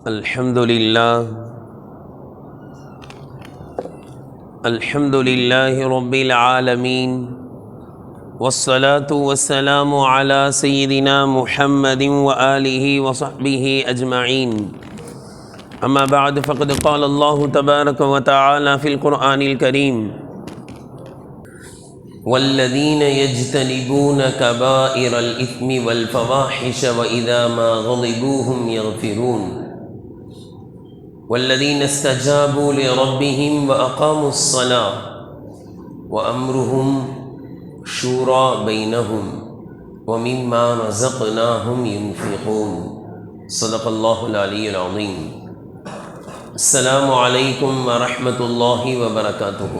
الحمد لله رب العالمين، والصلاة والسلام على سيدنا محمد وآله وصحبه أجمعين. أما بعد، فقد قال الله تبارك وتعالى في القرآن الكريم: والذين يجتنبون كبائر الإثم والفواحش وإذا ما غضبوا هم يغفرون والذين استجابوا لربهم وأقاموا الصلاة وأمرهم شورى بينهم ومما رزقناهم ينفقون. صدق الله العلي العظيم. السلام عليكم ورحمة الله وبركاته.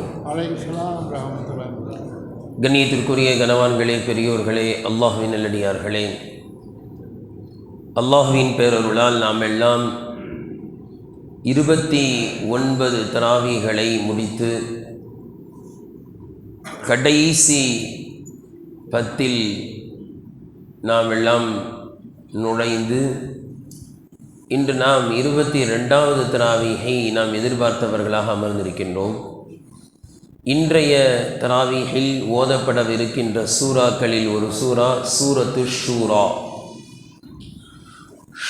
கண்ணியத்திற்குரிய கனவான்களே, பெரியோர்களே, அல்லாஹ்வின் நல்லடியார்களே, அல்லாஹ்வின் பேரருளால் நாம் எல்லாம் 29 தராவீகளை முடித்து கடைசி 10 நாம் எல்லாம் நுழைந்து இன்று நாம் 22வது தராவீகை நாம் எதிர்பார்த்தவர்களாக அமர்ந்திருக்கின்றோம். இன்றைய தராவீகில் ஓதப்படவிருக்கின்ற சூறாக்களில் ஒரு சூரா சூரத்து ஷூரா.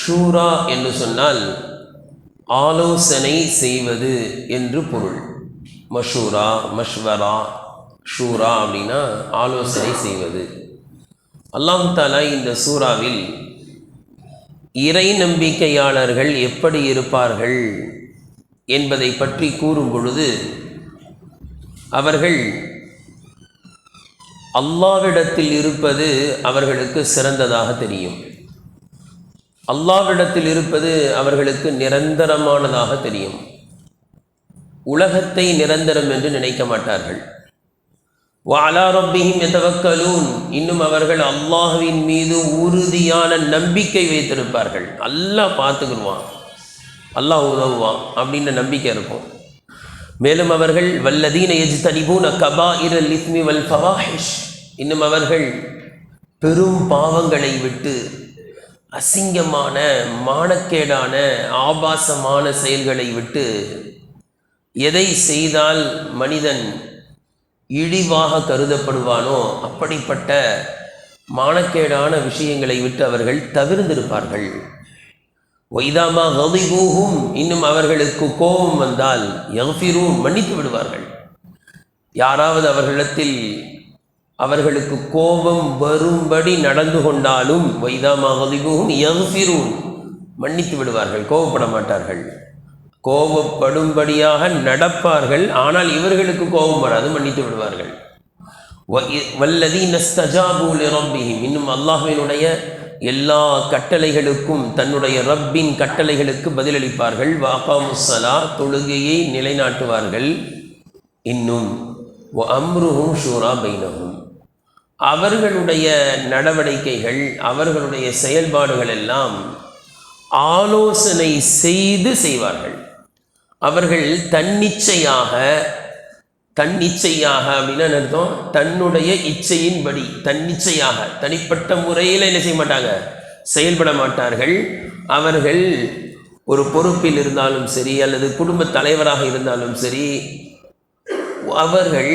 ஷூரா என்று சொன்னால் ஆலோசனை செய்வது என்று பொருள். மஷூரா, மஷ்வரா, ஷூரா அப்படின்னா ஆலோசனை செய்வது. அல்லாஹ் தஆலா இந்த சூறாவில் இறை நம்பிக்கையாளர்கள் எப்படி இருப்பார்கள் என்பதை பற்றி கூறும் பொழுது அவர்கள் அல்லாஹ்விடத்தில் இருப்பது அவர்களுக்கு சிறந்ததாக தெரியும். அல்லாஹ்விடத்தில் இருப்பது அவர்களுக்கு நிரந்தரமானதாக தெரியும். உலகத்தை நிரந்தரம் என்று நினைக்க மாட்டார்கள். வஅலா ரப்பிஹிம் யதவக்கலூன், இன்னும் அவர்கள் அல்லாஹ்வின் மீது உறுதியான நம்பிக்கை வைத்திருப்பார்கள். அல்லாஹ் பார்த்துக்குருவான், அல்லாஹ் உதவுவான் அப்படின்ற நம்பிக்கை இருக்கும். மேலும் அவர்கள் வல்லதீன யஜ்தனிபூன கபாயிரல் இஸ்மி வல் ஃபவாஹிஷ், இன்னும் அவர்கள் பெரும் பாவங்களை விட்டு அசிங்கமான மானக்கேடான ஆபாசமான செயல்களை விட்டு, எதை செய்தால் மனிதன் இழிவாக கருதப்படுவானோ அப்படிப்பட்ட மானக்கேடான விஷயங்களை விட்டு அவர்கள் தவிர்ந்திருப்பார்கள். வைதாமா கதிபூஹும், இன்னும் அவர்களுக்கு கோபம் வந்தால் யக்ஃபிரூன், மன்னித்து விடுவார்கள். யாராவது அவர்களிடத்தில் அவர்களுக்கு கோபம் வரும்படி நடந்து கொண்டாலும் வைதாமா கதிபூஹும் யக்ஃபிரூன், மன்னித்து விடுவார்கள், கோபப்பட மாட்டார்கள். கோபப்படும்படியாக நடப்பார்கள், ஆனால் இவர்களுக்கு கோபம் வராது, மன்னித்து விடுவார்கள். வல்லதீன இஸ்தஜாபூ லிரப்பிஹிம், இன்னும் அல்லாஹ்வினுடைய எல்லா கட்டளைகளுக்கும் தன்னுடைய ரப்பின் கட்டளைகளுக்கு பதிலளிப்பார்கள். வஅகாமுஸ்ஸலா, தொழுகையை நிலைநாட்டுவார்கள். இன்னும் வஅம்ருஹும் ஷூரா பைனஹும், அவர்களுடைய நடவடிக்கைகள் அவர்களுடைய செயல்பாடுகள் எல்லாம் ஆலோசனை செய்து செய்வார்கள். அவர்கள் தன்னிச்சையாக அப்படின்னா அர்த்தம், தன்னுடைய இச்சையின்படி தன்னிச்சையாக தனிப்பட்ட முறையில் என்ன செய்ய மாட்டாங்க, செயல்பட மாட்டார்கள். அவர்கள் ஒரு பொறுப்பில் இருந்தாலும் சரி அல்லது குடும்ப தலைவராக இருந்தாலும் சரி, அவர்கள்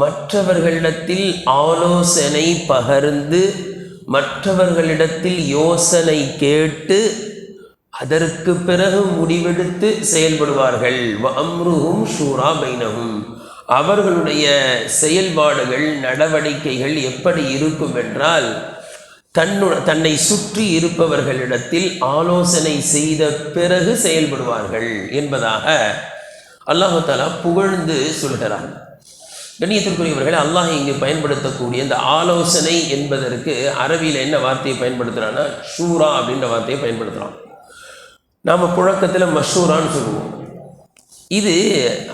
மற்றவர்களிடத்தில் ஆலோசனை பகர்ந்து மற்றவர்களிடத்தில் யோசனை கேட்டு அதற்கு பிறகு முடிவெடுத்து செயல்படுவார்கள். வஅம்ருஹும் ஷூரா பைனஹும், அவர்களுடைய செயல்பாடுகள் நடவடிக்கைகள் எப்படி இருக்கும் என்றால், தன்னை சுற்றி இருப்பவர்களிடத்தில் ஆலோசனை செய்த பிறகு செயல்படுவார்கள் என்பதாக அல்லாஹ் தஆலா புகழ்ந்து சொல்கிறான். கண்ணியத்திற்குரியவர்கள், அல்லாஹ் இங்கு பயன்படுத்தக்கூடிய இந்த ஆலோசனை என்பதற்கு அரபியில் என்ன வார்த்தையை பயன்படுத்துகிறான்னா ஷூரா அப்படின்ற வார்த்தையை பயன்படுத்துகிறான். நாம் புழக்கத்தில் மஷூரான்னு சொல்லுவோம். இது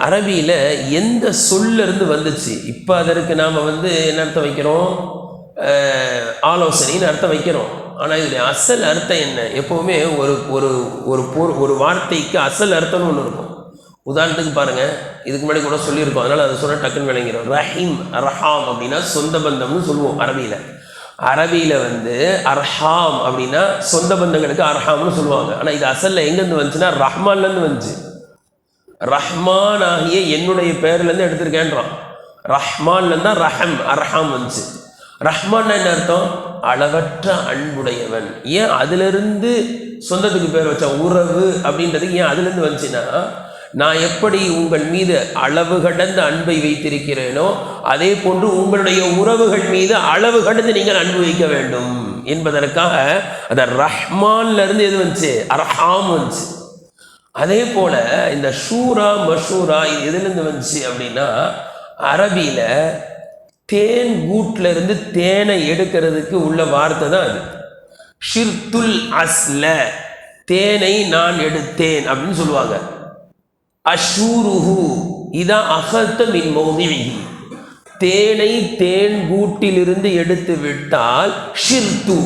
அரபியில் எந்த சொல்லிருந்து வந்துச்சு? இப்போ அதற்கு நாம் என்ன அர்த்தம் வைக்கிறோம், ஆலோசனைன்னு அர்த்தம் வைக்கிறோம். ஆனால் இதனுடைய அசல் அர்த்தம் என்ன? எப்போவுமே ஒரு வார்த்தைக்கு அசல் அர்த்தம்னு ஒன்று இருக்கும். உதாரணத்துக்கு பாருங்கள், இதுக்கு முன்னாடி கூட சொல்லியிருக்கோம், அதனால் அதை சொன்னால் டக்குன்னு விளங்கிறோம். ரஹீம், ரஹாம் அப்படின்னா சொந்த பந்தம்னு சொல்லுவோம் அரபியில். அரபியில் வந்து அர்ஹாம் அப்படின்னா சொந்த பந்தங்களுக்கு அர்ஹாம்னு சொல்லுவாங்க. ஆனால் இது அசல்ல எங்கேருந்து வந்துச்சுன்னா ரஹ்மான்லேருந்து வந்துச்சு. ரஹ்மான் ஆகிய என்னுடைய பேர்லேருந்து எடுத்திருக்கேன்றான். ரஹ்மான்லேருந்து தான் அர்ஹாம் வந்துச்சு. ரஹ்மான் என்ன அர்த்தம்? அளவற்ற அன்புடையவன். ஏன் அதிலிருந்து சொந்தத்துக்கு பேர் வச்சா உறவு அப்படின்றதுக்கு ஏன் அதுலேருந்து வந்துச்சுன்னா, நான் எப்படி உங்கள் மீது அளவு கடந்த அன்பை வைத்திருக்கிறேனோ அதே போன்று உங்களுடைய உறவுகள் மீது அளவு கடந்து நீங்கள் அன்பு வைக்க வேண்டும் என்பதற்காக அந்த ரஹ்மான்ல இருந்து எது வந்துச்சு? அர்ஹாம் வந்துச்சு. அதே போல இந்த ஷூரா மஷூரா இது எதுலேருந்து வந்துச்சு அப்படின்னா, அரபியில் தேன் கூட்டில் இருந்து தேனை எடுக்கிறதுக்கு உள்ள வார்த்தை தான் அது. ஷிர்துல் அஸ்ல, தேனை நான் எடுத்தேன் அப்படின்னு சொல்லுவாங்க. அஷூருஹு இதான் அகல்த மின் மௌதிஹி, தேனை தேன் கூட்டிலிருந்து எடுத்து விட்டால் ஷிர்து,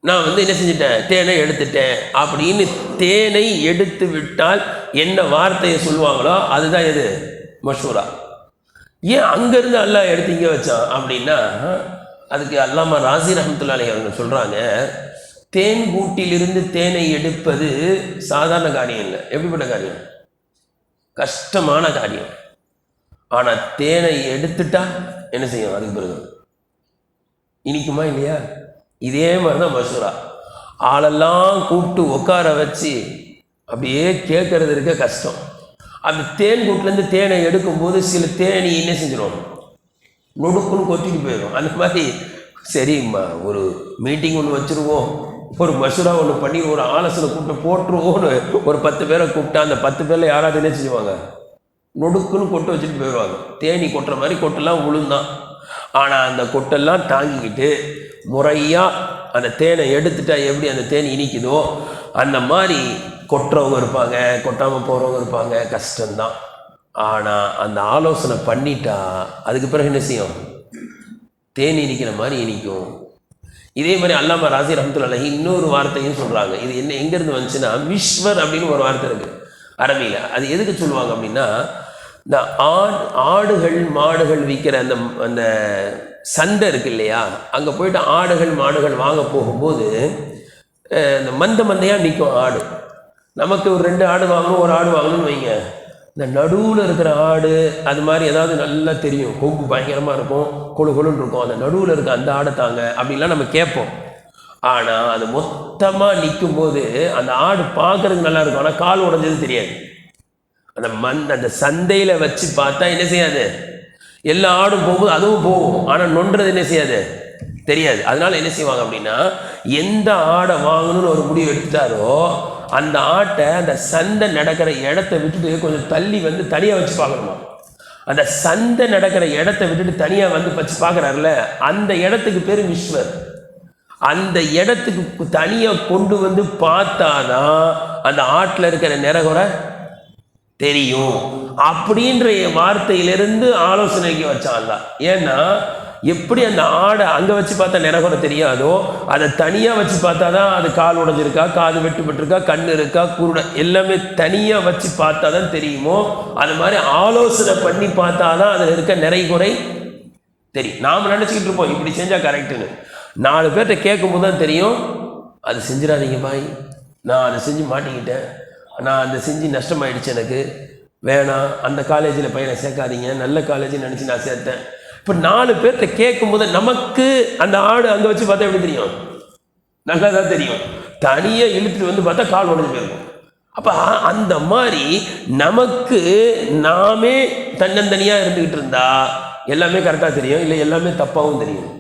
நான் வந்து என்ன செஞ்சிட்டேன்? தேனை எடுத்துட்டேன் அப்படின்னு. தேனை எடுத்து விட்டால் என்ன வார்த்தையை சொல்லுவாங்களோ அதுதான் எது? மஷூரா. ஏன் அங்கேருந்து அல்லாஹ் எடுத்து இங்கே வச்சான் அப்படின்னா, அதுக்கு அல்லாமா ராசி ரஹ்மத்துல்லாஹி அலைஹி அவங்க சொல்கிறாங்க, தேன் கூட்டிலிருந்து தேனை எடுப்பது சாதாரண காரியம் இல்லை. எப்படிப்பட்ட காரியம்? கஷ்டமான காரியம். ஆனால் தேனை எடுத்துட்டா என்ன செய்யும்? அதுக்கு பிறகு இனிக்குமா இல்லையா? இதே மாதிரி தான் மஷூரா. ஆளெல்லாம் கூப்பிட்டு உட்கார வச்சு அப்படியே கேட்கறது இருக்க கஷ்டம். அந்த தேன் கூட்டிலேருந்து தேனை எடுக்கும்போது சில தேனி என்ன செஞ்சிடும்? நொடுக்குன்னு கொத்திட்டு போயிடும். அந்த மாதிரி சரிம்மா ஒரு மீட்டிங் ஒன்று வச்சுருவோம், ஒரு மஷூரா ஒன்று பண்ணி ஒரு ஆலோசனை கூப்பிட்டு போட்டுருவோன்னு ஒரு 10 பேரை கூப்பிட்டா அந்த 10 பேரில் யாராவது என்ன செஞ்சுவாங்க? நொடுக்குன்னு கொட்டு வச்சுட்டு போயிடுவாங்க. தேனி கொட்டுற மாதிரி கொட்டெல்லாம் விழுந்தான். ஆனால் அந்த கொட்டெல்லாம் தாங்கிக்கிட்டு முறையாக அந்த தேனை எடுத்துட்டா எப்படி அந்த தேன் இனிக்குதோ அந்த மாதிரி கொட்டுறவங்க இருப்பாங்க, கொட்டாமல் போகிறவங்க இருப்பாங்க. கஷ்டம்தான். ஆனால் அந்த ஆலோசனை பண்ணிட்டா அதுக்கு பிறகு என்ன செய்யும்? தேன் இனிக்கிற மாதிரி இனிக்கும். இதே மாதிரி அல்லாமா ராசி ரஹ்மத்துல்லாஹி அலைஹி இன்னொரு வார்த்தையும் சொல்கிறாங்க. இது என்ன எங்கேருந்து வந்துச்சுன்னா, விஸ்வர் அப்படின்னு ஒரு வார்த்தை இருக்குது அரபியில். அது எதுக்கு சொல்லுவாங்க அப்படின்னா, இந்த ஆடுகள் மாடுகள் விற்கிற அந்த அந்த சந்தை இருக்கு இல்லையா, அங்கே போயிட்டு ஆடுகள் மாடுகள் வாங்க போகும்போது இந்த மந்தையாக நிற்கும் ஆடு. நமக்கு ஒரு 2 ஆடு வாங்கணும், ஒரு ஆடு வாங்கணும்னு வைங்க. இந்த நடுவில் இருக்கிற ஆடு அது மாதிரி ஏதாவது நல்லா தெரியும், கொம்பு பயங்கரமாக இருக்கும், கொழுன்னு இருக்கும். அந்த நடுவில் இருக்க அந்த ஆடை தாங்க அப்படின்லாம் நம்ம கேட்போம். ஆனால் அது மொத்தமாக நிற்கும் போது அந்த ஆடு பார்க்கறதுக்கு நல்லா இருக்கும், ஆனால் கால் உடைஞ்சது தெரியாது. அந்த சந்தையில் வச்சு பார்த்தா என்ன செய்யாது? எல்லா ஆடும் போகும்போது அதுவும் போகும், ஆனால் நொன்றது என்ன செய்யாது? தெரியாது. அதனால என்ன செய்வாங்க அப்படின்னா, எந்த ஆடை வாங்கணும்னு ஒரு முடிவு எடுத்துட்டாரோ அந்த ஆட்டை அந்த சந்தை நடக்கிற இடத்த விட்டுட்டு கொஞ்சம் தள்ளி வந்து தனியாக வச்சு பார்க்கணுமா. அந்த சந்தை நடக்கிற இடத்த விட்டுட்டு தனியாக வந்து வச்சு பார்க்குறாருல, அந்த இடத்துக்கு பேர் விஸ்வர். அந்த இடத்துக்கு தனியாக கொண்டு வந்து பார்த்தாதான் அந்த ஆட்டில் இருக்கிற நிறகுறை தெரியும் அப்படின்ற வார்த்தையிலிருந்து ஆலோசனைக்கு வச்சான்ல. ஏன்னா எப்படி அந்த ஆடை அங்கே வச்சு பார்த்தா நிறகுறை தெரியாதோ, அதை தனியாக வச்சு பார்த்தா தான் அது கால் உடைஞ்சிருக்கா, காது வெட்டுப்பட்டிருக்கா, கண் இருக்கா, குருடை எல்லாமே தனியாக வச்சு பார்த்தா தான் தெரியுமோ, அது மாதிரி ஆலோசனை பண்ணி பார்த்தா தான் அதில் இருக்க நிறைகுறை தெரியும். நாம் நினச்சிக்கிட்டு இருப்போம் இப்படி செஞ்சால் கரெக்டுன்னு. 4 பேர்கிட்ட கேட்கும்போது தான் தெரியும், அது செஞ்சிடாதீங்க பாய், நான் அதை செஞ்சு மாட்டிக்கிட்டேன், நான் அதை செஞ்சு நஷ்டமாயிடுச்சு, எனக்கு வேணாம், அந்த காலேஜில் பையனை சேர்க்காதீங்க, நல்ல காலேஜ் நினச்சி நான் சேர்த்தேன். இப்போ 4 பேர்கிட்ட கேட்கும்போது நமக்கு அந்த ஆடு அங்கே வச்சு பார்த்தா எப்படி தெரியும்? நல்லா தான் தெரியும். தனியாக இழுத்துட்டு வந்து பார்த்தா கால் உடஞ்சி போயிருக்கும். அப்போ அந்த மாதிரி நமக்கு நாமே தன்னந்தனியாக இருந்துக்கிட்டு இருந்தா எல்லாமே கரெக்டாக தெரியும், இல்லை எல்லாமே தப்பாகவும் தெரியும்.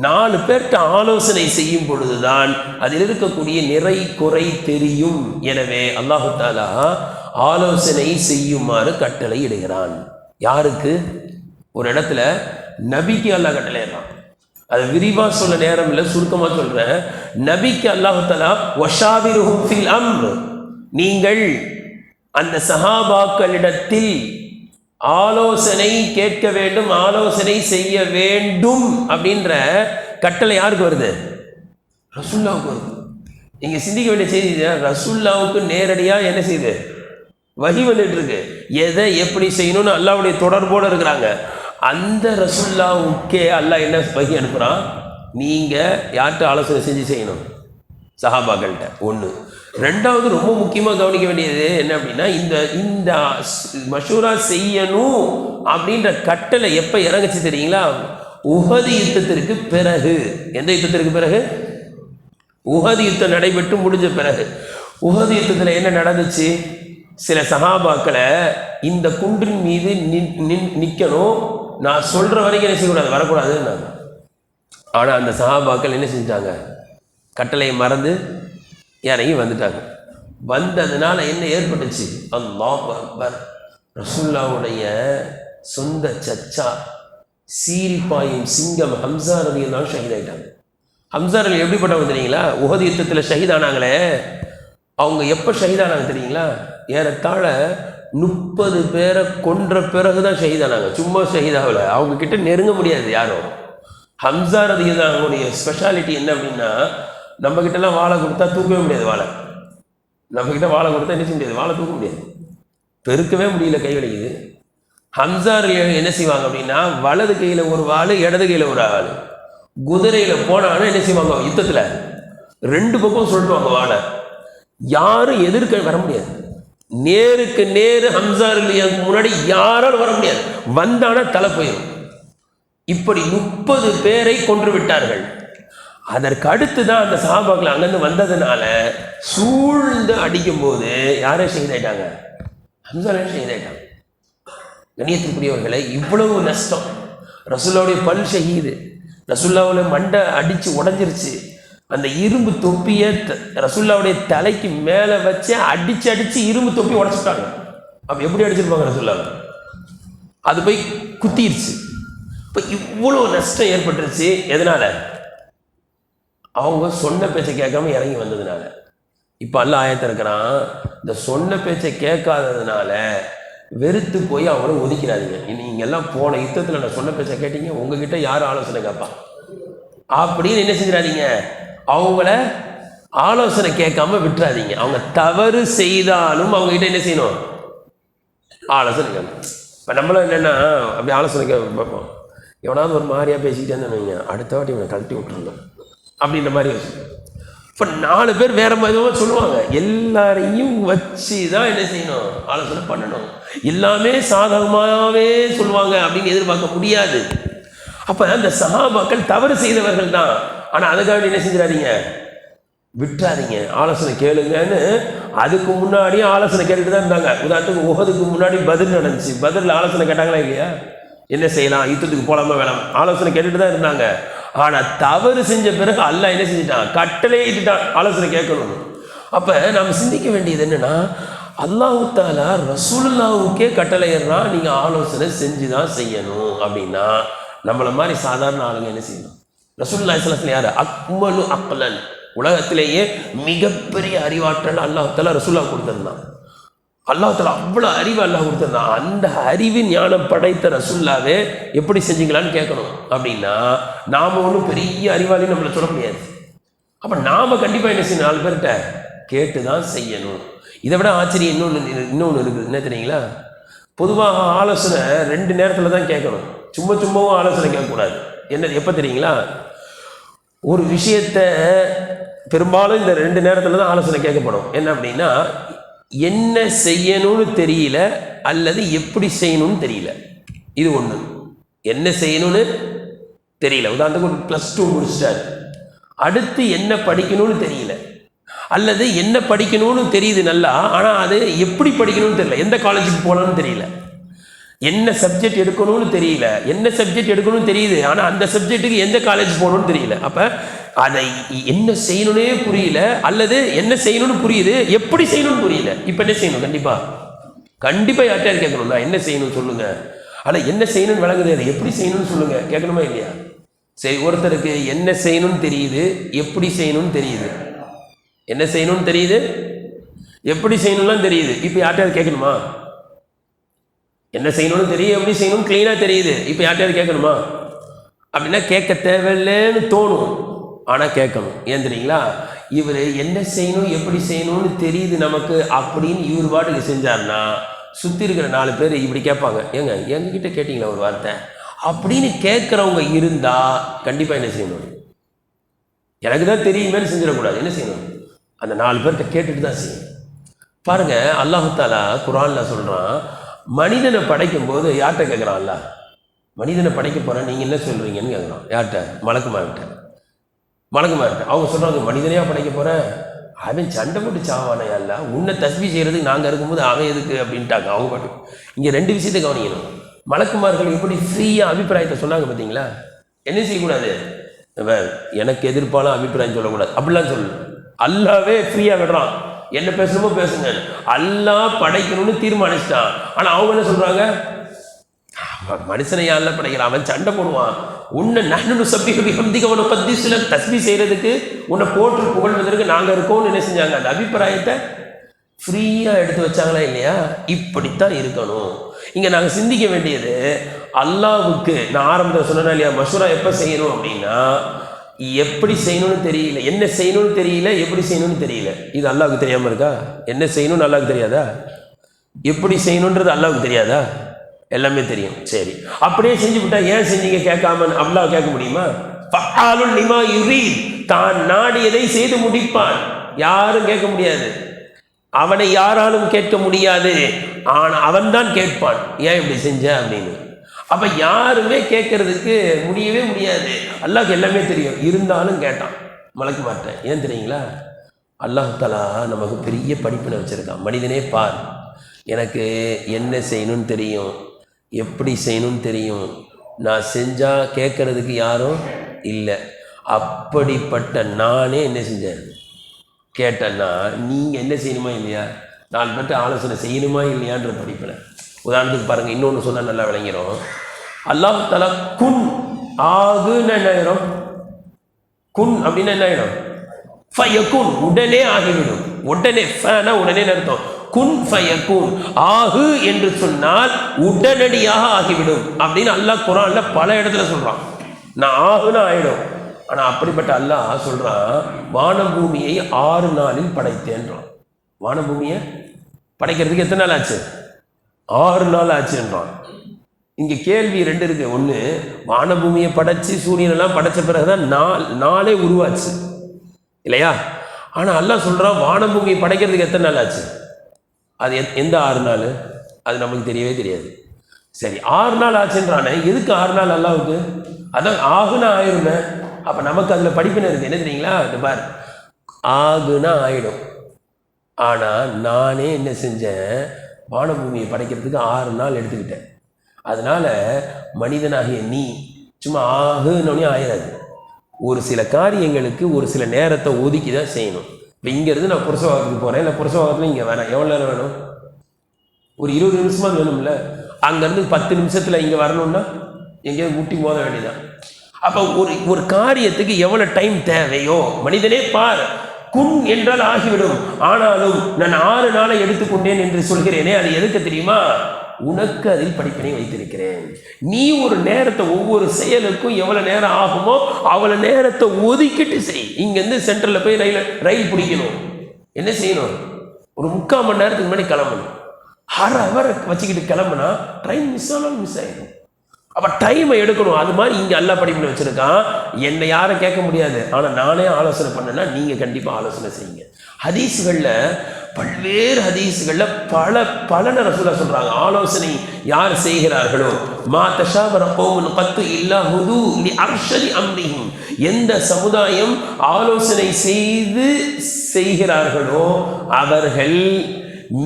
4 பேர்கிட்ட ஆலோசனை செய்யும் பொழுதுதான் அதில் இருக்கக்கூடிய நிறை குறை தெரியும். எனவே அல்லாஹு தஆலா ஆலோசனை செய்யுமாறு கட்டளை இடுகிறான். யாருக்கு? ஒரு இடத்துல நபிக்கு அல்லாஹ் கட்டளையிடுறான். அது விரிவாக சொல்ல நேரம் இல்லை, சுருக்கமாக சொல்கிறேன். நபிக்கு அல்லாஹு தஆலா வஷாவிருஹும் ஃபில் அம்ர், நீங்கள் அந்த சஹாபாக்களிடத்தில் ஆலோசனை கேட்க வேண்டும், ஆலோசனை செய்ய வேண்டும் அப்படின்ற கட்டளை யாருக்கு வருது? ரசூலுல்லாவுக்கு வருது. நீங்க சிந்திக்க வேண்டிய செய்தி, ரசூலுல்லாவுக்கு நேரடியாக என்ன செய்யுது? வஹி வந்துட்டு இருக்கு. எதை எப்படி செய்யணும்னு அல்லாஹ்வுடைய தொடர்போடு இருக்கிறாங்க. அந்த ரசூலுல்லாவுக்கே அல்லாஹ் என்ன வஹி அனுப்புறான்? நீங்கள் யார்கிட்ட ஆலோசனை செஞ்சு செய்யணும்? சஹாபாக்கள்கிட்ட. ஒன்று. ரெண்டாவது ரொம்ப முக்கியமாக கவனிக்க வேண்டியது என்ன அப்படின்னா, இந்த மஷூரா செய்யணும் அப்படின்ற கட்டளை எப்போ இறங்குச்சு தெரியுங்களா? உஹது யுத்தத்திற்கு பிறகு. எந்த யுத்தத்திற்கு பிறகு? உஹது யுத்தம் நடைபெற்று முடிஞ்ச பிறகு. உஹது யுத்தத்தில் என்ன நடந்துச்சு? சில சஹாபாக்களை இந்த குன்றின் மீது நிற்கணும், நான் சொல்கிற வரைக்கும் என்ன செய்யக்கூடாது, வரக்கூடாதுன்னு. ஆனால் அந்த சஹாபாக்கள் என்ன செஞ்சாங்க? கட்டளையை மறந்து இறங்கி வந்துட்டாங்க. வந்ததுனால என்ன ஏற்பட்டுச்சு? அல்லாஹ் அக்பர். ரசூலுல்லாஹ்வுடைய சொந்த சச்சா சீரிப்பாயும் சிங்கம் ஹம்சா ரலியல்லாஹு அன்ஹு ஷஹீதாயிட்டாங்க. ஹம்சா ரலி எப்படிப்பட்டவங்க தெரியுங்களா? உஹது யுத்தத்தில் ஷஹீதானாங்களே, அவங்க எப்போ ஷஹீதானாங்க தெரியுங்களா? ஏறத்தாழ 30 பேரை கொன்ற பிறகு தான் ஷஹீதானாங்க. சும்மா ஷஹீதாவில் அவங்க கிட்ட நெருங்க முடியாது யாரும். ஹம்சா ரலியல்லாஹு அன்ஹுடைய ஸ்பெஷாலிட்டி என்ன அப்படின்னா, நம்மக்கிட்டலாம் வாழை கொடுத்தா தூக்கவே முடியாது. நம்மக்கிட்ட வாழை கொடுத்தா என்ன செய்ய முடியாது, வாழை தூக்க முடியாது, பெருக்கவே முடியல, கை வலிக்குது. ஹம்சா என்ன செய்வாங்க அப்படின்னா, வலது கையில் ஒரு வாள், இடது கையில் ஒரு ஆள். குதிரையில் போனாலும் என்ன செய்வாங்க, யுத்தத்தில் 2 பக்கம் சொல்லிட்டுவாங்க வாழை. யாரும் எதிர்க்க வர முடியாது. நேருக்கு நேரு ஹம்சா முன்னாடி யாராலும் வர முடியாது. வந்தானா தலை போயிடும். இப்படி 30 பேரை கொன்று விட்டார்கள். அதற்கு அடுத்து தான் அந்த சஹாபாக்கள் அங்கேருந்து வந்ததுனால சூழ்ந்து அடிக்கும் போது யாரே ஷஹீதாயிட்டாங்க? ஹம்சா ஷஹீதாயிட்டாங்க. கண்ணியத்திற்குரியவர்களை, இவ்வளவு நஷ்டம். ரசூலுல்லாஹ்வுடைய பல் ஷஹீது, ரசூலுல்லாஹ்வுடைய மண்டை அடித்து உடஞ்சிருச்சு. அந்த இரும்பு தொப்பியை ரசூலுல்லாஹ்வுடைய தலைக்கு மேலே வச்சு அடித்து இரும்பு தொப்பி உடச்சிட்டாங்க. அப்போ எப்படி அடிச்சிருப்பாங்க ரசூலுல்லாஹ்? அது போய் குத்திருச்சு. இப்போ இவ்வளோ நஷ்டம் ஏற்பட்டுருச்சு. எதனால்? அவங்க சொன்ன பேச்சை கேட்காம இறங்கி வந்ததுனால. இப்போ அல்லாஹ் ஆயத்தை இருக்கிறான், இந்த சொன்ன பேச்சை கேட்காததுனால வெறுத்து போய் அவங்கள ஒதுக்கிறாதீங்க. நீங்கள் எல்லாம் போன யுத்தத்தில் நான் சொன்ன பேச்சை கேட்டீங்க, உங்ககிட்ட யாரும் ஆலோசனை கேட்பா அப்படின்னு என்ன செஞ்சிடாதீங்க, அவங்கள ஆலோசனை கேட்காம விட்டுறாதீங்க. அவங்க தவறு செய்தாலும் அவங்ககிட்ட என்ன செய்யணும், ஆலோசனை கேட்கணும். இப்போ நம்மளும் என்னென்னா அப்படி ஆலோசனை பார்ப்போம். எவனாவது ஒரு மாதிரியாக பேசிக்கிட்டே இருந்தேன்னு அடுத்த வாட்டி இவனை கழட்டி விட்டுருந்தோம் அப்படின்ற மாதிரி விஷயம். இப்போ 4 பேர் வேறு மாதிரி சொல்லுவாங்க. எல்லாரையும் வச்சு தான் என்ன செய்யணும், ஆலோசனை பண்ணணும். எல்லாமே சாதகமாகவே சொல்லுவாங்க அப்படின்னு எதிர்பார்க்க முடியாது. அப்போ அந்த சஹாபாக்கள் தவறு செய்தவர்கள் தான். ஆனால் அதுக்காக என்ன செஞ்சிடாதீங்க, விட்டுறாதீங்க, ஆலோசனை கேளுங்கன்னு. அதுக்கு முன்னாடியே ஆலோசனை கேட்டுட்டு தான் இருந்தாங்க. உதாரணத்துக்கு உஹதுக்கு முன்னாடி பதில் நடந்துச்சு. பதில் ஆலோசனை கேட்டாங்களா இல்லையா? என்ன செய்யலாம், யுத்தத்துக்கு போகலாமா வேணாம், ஆலோசனை கேட்டுட்டு தான் இருந்தாங்க. ஆனால் தவறு செஞ்ச பிறகு அல்லாஹ் என்ன செஞ்சிட்டான், கட்டளையே இட்டுட்டான் ஆலோசனை கேட்கணும். அப்போ நாம் சிந்திக்க வேண்டியது என்னென்னா, அல்லாஹு தஆலா ரசூலுல்லாஹ்வுக்கே கட்டளையிடுறான், நீங்கள் ஆலோசனை செஞ்சு தான் செய்யணும் அப்படின்னா நம்மளை மாதிரி சாதாரண ஆளுங்க என்ன செய்யணும்? ரசூலுல்லாஹி ஸல்லல்லாஹு அலைஹி வஸல்லம் யார்? அக்மலு அக்லன், உலகத்திலேயே மிகப்பெரிய அறிவாற்றல் அல்லாஹ் தஆலா ரசூலுல்லாஹ் கொடுத்துருந்தான். அல்லாஹ் தஆலா அவ்வளோ அறிவு அல்லாஹ் கொடுத்துருந்தான். அந்த அறிவு ஞானம் படைத்த ரசூலுல்லாஹ்வே எப்படி செஞ்சீங்களான்னு கேட்கணும். அப்படின்னா நாம் ஒன்றும் பெரிய அறிவாளின்னு நம்மளை சொல்ல முடியாது. அப்போ நாம் கண்டிப்பாக என்ன செய்யணும், 4 பேர்கிட்ட கேட்டு தான் செய்யணும். இதை விட ஆச்சரியம் இன்னொன்று இருக்குது. என்ன தெரியுங்களா? பொதுவாக ஆலோசனை 2 நேரத்தில் தான் கேட்கணும். சும்மாவும் ஆலோசனை கேட்கக்கூடாது. என்ன எப்போ தெரியுங்களா? ஒரு விஷயத்தை பெரும்பாலும் இந்த 2 நேரத்தில் தான் ஆலோசனை கேட்கப்படும். என்ன அப்படின்னா, என்ன செய்யணும்னு தெரியல அல்லது எப்படி செய்யணும்னு தெரியல. இது ஒன்று. என்ன செய்யணும்னு தெரியல. உதாரணத்துக்கு ஒரு +2 முடிச்சிட்டாரு, அடுத்து என்ன படிக்கணும்னு தெரியல, அல்லது என்ன படிக்கணும்னு தெரியுது நல்லா, ஆனால் அது எப்படி படிக்கணும்னு தெரியல, எந்த காலேஜுக்கு போகலான்னு தெரியல, என்ன சப்ஜெக்ட் எடுக்கணும்னு தெரியல, என்ன சப்ஜெக்ட் எடுக்கணும்னு தெரியுது, ஆனால் அந்த சப்ஜெக்ட்டுக்கு எந்த காலேஜ் போகணும்னு தெரியல. அப்போ அதை என்ன செய்யணும்னே புரியல, அல்லது என்ன செய்யணும்னு புரியுது, எப்படி செய்யணும்னு புரியல. இப்போ என்ன செய்யணும்? கண்டிப்பாக யார்கிட்ட கேட்கணும், நான் என்ன செய்யணும் சொல்லுங்கள். ஆனால் என்ன செய்யணும்னு விளங்குது, அதை எப்படி செய்யணும்னு சொல்லுங்கள், கேட்கணுமா இல்லையா? சரி, ஒருத்தருக்கு என்ன செய்யணும்னு தெரியுது, எப்படி செய்யணும்னு தெரியுது, என்ன செய்யணும்னு தெரியுது, எப்படி செய்யணும்லாம் தெரியுது. இப்போ யார்கிட்ட கேட்கணுமா? என்ன செய்யணும்னு தெரியும், எப்படி செய்யணும் க்ளீனாக தெரியுது. இப்போ யார்கிட்ட கேட்கணுமா? அப்படின்னா கேட்க தேவையில்லைன்னு தோணும், ஆனால் கேட்கணும். ஏன் தெரியுங்களா? இவர் என்ன செய்யணும் எப்படி செய்யணும்னு தெரியுது நமக்கு அப்படின்னு இவர் பாட்டுக்கு செஞ்சார்னா சுற்றி இருக்கிற 4 பேர் இப்படி கேட்பாங்க, ஏங்க எங்ககிட்ட கேட்டிங்களா ஒரு வார்த்தை அப்படின்னு கேட்குறவங்க இருந்தால் கண்டிப்பாக என்ன செய்யணும், எனக்கு தான் தெரியுமேன்னு செஞ்சிடக்கூடாது. என்ன செய்யணும்? அந்த 4 பேர்கிட்ட கேட்டுட்டு தான் செய்யணும். பாருங்க, அல்லாஹ் தஆலா குர்ஆன்ல சொல்றான், மனிதனை படைக்கும் போது யார்கிட்ட கேட்குறான்? அல்லாஹ் மனிதனை படைக்க போகிறேன், நீங்கள் என்ன சொல்கிறீங்கன்னு கேட்குறான். யார்கிட்ட? மலக்குமார்கிட்ட. அவங்க சொல்கிறாங்க, மனிதனையாக படைக்க போகிறேன், அவன் சண்டை போட்டு சாவானே அல்ல, உன்னை தஸ்பீ செய்கிறதுக்கு நாங்கள் இருக்கும்போது அவன் எதுக்கு அப்படின்ட்டாங்க அவங்க பாட்டு. இங்கே 2 விஷயத்தை கவனிக்கணும். மலக்குமார்கள் எப்படி ஃப்ரீயாக அபிப்பிராயத்தை சொன்னாங்க பார்த்தீங்களா? என்ன செய்யக்கூடாது? எனக்கு எதிர்ப்பாலும் அபிப்பிராயம் சொல்லக்கூடாது அப்படிலாம் சொல்லு. அல்லாவே ஃப்ரீயாக விடுறான், என்ன பேசணுமோ பேசுங்க. அல்லாஹ் படைக்கணும்னு தீர்மானிச்சிட்டான். ஆனால் அவங்க என்ன சொல்கிறாங்க? மனுஷனை யாரில் படைக்கிறான், அவன் சண்டை போடுவான். உன்னை நஹ்னு சப்பிஹு பிஹம்திக வ நுகத்திஸு லக், தஸ்பீ செய்கிறதுக்கு உன்னை போற்று புகழ்வதற்கு நாங்கள் இருக்கோம்னு என்ன செஞ்சாங்க? அந்த அபிப்பிராயத்தை ஃப்ரீயாக எடுத்து வச்சாங்களா இல்லையா? இப்படித்தான் இருக்கணும். இங்கே நாங்கள் சிந்திக்க வேண்டியது, அல்லாஹ்வுக்கு நான் ஆரம்பத்தில் சொன்னேன்னா இல்லையா, மஷூரா எப்போ செய்யணும் அப்படின்னா, எப்படி செய்யணும்னு தெரியல, என்ன செய்யணும்னு தெரியல, எப்படி செய்யணும்னு தெரியல. இது அல்லாஹ்வுக்கு தெரியாமல் இருக்கா? என்ன செய்யணும்னு அல்லாஹ்வுக்கு தெரியாதா? எப்படி செய்யணுன்றது அல்லாஹ்வுக்கு தெரியாதா? எல்லாமே தெரியும். சரி, அப்படியே செஞ்சு விட்டா ஏன் செஞ்சீங்க கேட்காம அல்லாஹ் கேட்க முடியுமா? ஃபஅலுன் லிமா யுரீத், தான் நாடியதை செய்து முடிப்பான். யாரும் கேட்க முடியாது, அவனை யாராலும் கேட்க முடியாது. ஆனால் அவன் தான் கேட்பான், ஏன் இப்படி செஞ்ச அப்படின்னு. அப்ப யாருமே கேட்கறதுக்கு முடியவே முடியாது. அல்லாஹ்க்கு எல்லாமே தெரியும், இருந்தாலும் கேட்டான் மலக்கு மாட்டேன். ஏன் தெரியுங்களா? அல்லாஹ் தஆலா நமக்கு பெரிய படிப்பினை வச்சிருக்கான். மனிதனே பார், எனக்கு என்ன செய்யணும்னு தெரியும், எப்படி செய்யணும்னு தெரியும், நான் செஞ்சால் கேட்கறதுக்கு யாரும் இல்லை. அப்படிப்பட்ட நானே என்ன செஞ்சேன் கேட்டேன்னா, நீங்கள் என்ன செய்யணுமா இல்லையா, 4 பேர்ட்ட ஆலோசனை செய்யணுமா இல்லையான்ற படிப்பில். உதாரணத்துக்கு பாருங்கள், இன்னொன்று சொன்னால் நல்லா விளங்கிடும். அல்லாஹ் தஆலா குன் ஆகுன்னு என்ன ஆயிரும்? குன் அப்படின்னா என்ன ஆயிடும்? ஃபயகுன், உடனே ஆகிவிடும். உடனே ஃபனா உடனே அர்த்தம். குன் ஃபயகுன், ஆகு என்று சொன்னால் உடனடியாக ஆகிவிடும் அப்படின்னு அல்லாஹ் குர்ஆன்ல பல இடத்துல சொல்றான். நான் ஆகுன்னு ஆயிடும். ஆனால் அப்படிப்பட்ட அல்லாஹ் சொல்றான், வானம் பூமியை 6 நாளில் படைத்தேன்றான். வானம் பூமியை படைக்கிறதுக்கு எத்தனை நாள் ஆச்சு? 6 நாள் ஆச்சுன்றான். இங்கே கேள்வி 2 இருக்கு. ஒன்று, வானபூமியை படைச்சு சூரியனெல்லாம் படைச்ச பிறகுதான் நாளே உருவாச்சு இல்லையா? ஆனால் அல்லாஹ் சொல்கிறான், வானபூமியை படைக்கிறதுக்கு எத்தனை நாள் ஆச்சு? அது எந்த 6 நாள்? அது நமக்கு தெரியவே தெரியாது. சரி, 6 நாள் ஆச்சுன்றானே, எதுக்கு 6 நாள் அல்லாஹ்வுக்கு? அதான் ஆகுனா ஆயிருமே. அப்போ நமக்கு அதில் படிப்பினை இருக்குது. என்ன தெரியுங்களா? இந்த பார், ஆகுனா ஆயிடும். ஆனால் நானே என்ன செஞ்சேன், வானபூமியை படைக்கிறதுக்கு 6 நாள் எடுத்துக்கிட்டேன். அதனால் மனிதனாகிய நீ சும்மா ஆகுனோடனே ஆயிடாது. ஒரு சில காரியங்களுக்கு ஒரு சில நேரத்தை ஒதுக்கி தான் செய்யணும். இப்போ இங்கேருந்து நான் புருஷவாகத்துக்கு போகிறேன், இல்லை புருஷவாகத்தில் இங்கே வேணாம், எவ்வளோ நேரம் வேணும்? ஒரு 20 நிமிஷமாக வேணும்ல. அங்கேருந்து 10 நிமிஷத்தில் இங்கே வரணும்னா எங்கேயாவது முட்டி மோத வேண்டியதான். அப்போ ஒரு காரியத்துக்கு எவ்வளோ டைம் தேவையோ, மனிதனே பார், குன் என்றால் ஆகிவிடும். ஆனாலும் நான் 6 நாளை எடுத்துக்கொண்டேன் என்று சொல்கிறேனே, அது எதுக்கு தெரியுமா? உனக்கு அதில் படிப்பினை வைத்திருக்கிறேன். நீ ஒரு நேரத்தை, ஒவ்வொரு செயலுக்கும் எவ்வளோ நேரம் ஆகுமோ அவ்வளோ நேரத்தை ஒதுக்கிட்டு செய். இங்கேருந்து சென்ட்ரலில் போய் ரயில் பிடிக்கணும், என்ன செய்யணும்? ஒரு 3/4 மணி நேரத்துக்கு முன்னாடி கிளம்பணும். 1/2 ஹவர் வச்சுக்கிட்டு கிளம்புனா ட்ரெயின் மிஸ் ஆனாலும் மிஸ் ஆகிடும். அப்போ டைமை எடுக்கணும். அது மாதிரி இங்கே அல்லா படிப்பினை வச்சுருக்கான். என்னை யாரும் கேட்க முடியாது, ஆனால் நானே ஆலோசனை பண்ணேன்னா நீங்கள் கண்டிப்பாக ஆலோசனை செய்யுங்க. ஹதீஸுகளில், பல்வேறு ஹதீஸுகளில் பல ரசூலா சொல்கிறாங்க, ஆலோசனை யார் செய்கிறார்களோ, மா தஷாபர கௌமுன் கத்து இல்லா ஹுது லி அர்ஷதி அம்ரிஹிம், எந்த சமுதாயம் ஆலோசனை செய்கிறார்களோ அவர்கள்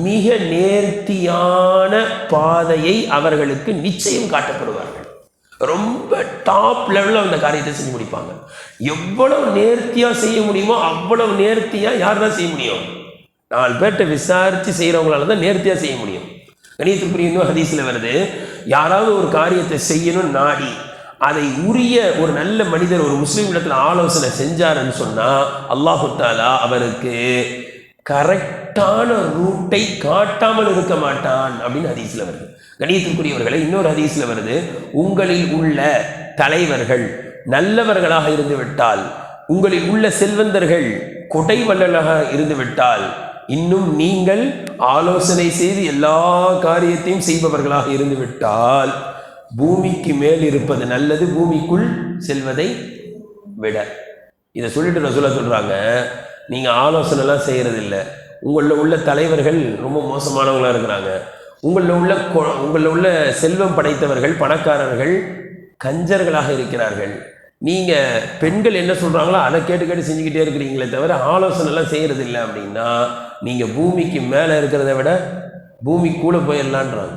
மிக நேர்த்தியான பாதையை அவர்களுக்கு நிச்சயம் காட்டப்படுவார்கள். ரொம்ப டாப் லெவலில் அந்த காரியத்தை செஞ்சு முடிப்பாங்க. எவ்வளவு நேர்த்தியாக செய்ய முடியுமோ அவ்வளவு நேர்த்தியாக யார் தான் செய்ய முடியும்? 4 பேர்கிட்ட விசாரித்து செய்கிறவங்களால தான் நேர்த்தியாக செய்ய முடியும். கணியத்துக்குரிய இன்னும் ஹதீஸில் வருது, யாராவது ஒரு காரியத்தை செய்யணும் நாடி அதை உரிய ஒரு நல்ல மனிதர் ஒரு முஸ்லீம் இடத்துல ஆலோசனை செஞ்சாருன்னு சொன்னால் அல்லாஹு தஆலா அவருக்கு கரெக்டான ரூட்டை காட்டாமல் இருக்க மாட்டான் அப்படின்னு ஹதீஸில் வருது. கணியத்திற்குரியவர்களை, இன்னொரு ஹதீஸில் வருது, உங்களில் உள்ள தலைவர்கள் நல்லவர்களாக இருந்து விட்டால், உங்களில் உள்ள செல்வந்தர்கள் கொடை வள்ளலாக இருந்து விட்டால், இன்னும் நீங்கள் ஆலோசனை செய்து எல்லா காரியத்தையும் செய்பவர்களாக இருந்து விட்டால், பூமிக்கு மேல் இருப்பது நல்லது பூமிக்குள் செல்வதை விட. இதை சொல்லிட்டு ரசூலுல்லாஹ் சொல்கிறாங்க, நீங்கள் ஆலோசனைலாம் செய்கிறதில்ல, உங்களில் உள்ள தலைவர்கள் ரொம்ப மோசமானவங்களாக இருக்கிறாங்க, உங்களில் உள்ள செல்வம் படைத்தவர்கள் பணக்காரர்கள் கஞ்சர்களாக இருக்கிறார்கள், நீங்கள் பெண்கள் என்ன சொல்கிறாங்களோ அதை கேட்டு செஞ்சுக்கிட்டே இருக்கிறீங்களே தவிர ஆலோசனைலாம் செய்கிறது இல்லை அப்படின்னா நீங்கள் பூமிக்கு மேலே இருக்கிறத விட பூமிக்குள்ளே போயிடலான்றாங்க.